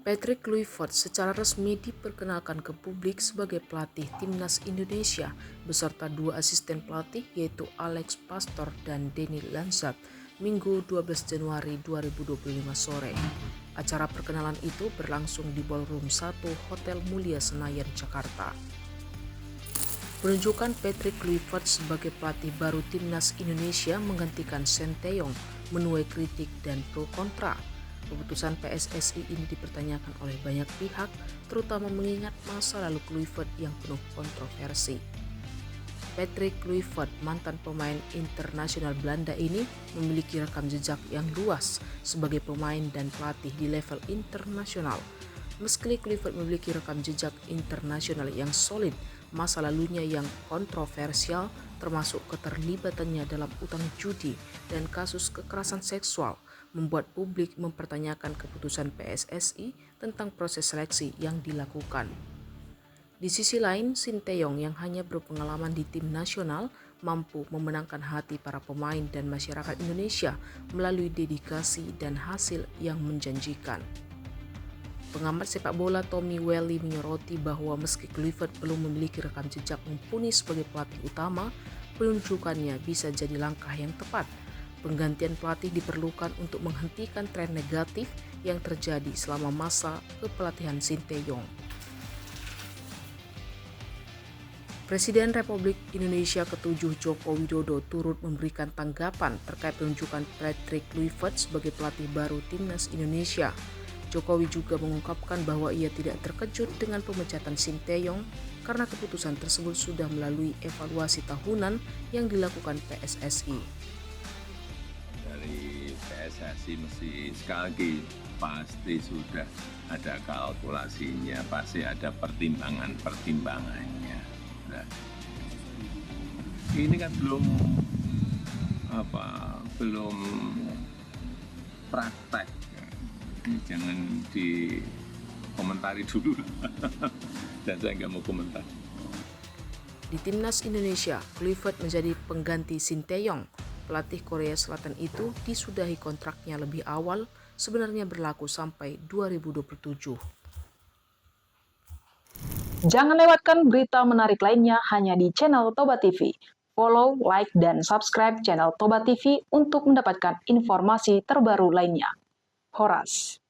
Patrick Kluivert secara resmi diperkenalkan ke publik sebagai pelatih Timnas Indonesia beserta dua asisten pelatih yaitu Alex Pastoor dan Denny Lansat Minggu 12 Januari 2025 sore. Acara perkenalan itu berlangsung di Ballroom 1 Hotel Mulia Senayan, Jakarta. Penunjukan Patrick Kluivert sebagai pelatih baru Timnas Indonesia menggantikan Sinteyong menuai kritik dan pro kontra. Keputusan PSSI ini dipertanyakan oleh banyak pihak, terutama mengingat masa lalu Kluivert yang penuh kontroversi. Patrick Kluivert, mantan pemain internasional Belanda ini, memiliki rekam jejak yang luas sebagai pemain dan pelatih di level internasional. Meski Kluivert memiliki rekam jejak internasional yang solid, masa lalunya yang kontroversial termasuk keterlibatannya dalam utang judi dan kasus kekerasan seksual membuat publik mempertanyakan keputusan PSSI tentang proses seleksi yang dilakukan. Di sisi lain, Sinteyong yang hanya berpengalaman di tim nasional mampu memenangkan hati para pemain dan masyarakat Indonesia melalui dedikasi dan hasil yang menjanjikan. Pengamat sepak bola Tommy Welly menyoroti bahwa meski Kluivert belum memiliki rekam jejak mumpuni sebagai pelatih utama, penunjukannya bisa jadi langkah yang tepat. Penggantian pelatih diperlukan untuk menghentikan tren negatif yang terjadi selama masa kepelatihan Sinteyong. Presiden Republik Indonesia ke-7 Joko Widodo turut memberikan tanggapan terkait penunjukan Patrick Kluivert sebagai pelatih baru Timnas Indonesia. Jokowi juga mengungkapkan bahwa ia tidak terkejut dengan pemecatan Sinteyong karena keputusan tersebut sudah melalui evaluasi tahunan yang dilakukan PSSI. Dari PSSI mesti sekali lagi pasti sudah ada kalkulasinya, pasti ada pertimbangannya. Nah, ini kan belum praktek. Ini jangan dikomentari dulu dan saya nggak mau komentar. Di Timnas Indonesia, Kluivert menjadi pengganti Sinteyong. Pelatih Korea Selatan itu disudahi kontraknya lebih awal, sebenarnya berlaku sampai 2027. Jangan lewatkan berita menarik lainnya hanya di channel Toba TV. Follow, like, dan subscribe channel Toba TV untuk mendapatkan informasi terbaru lainnya. Horas.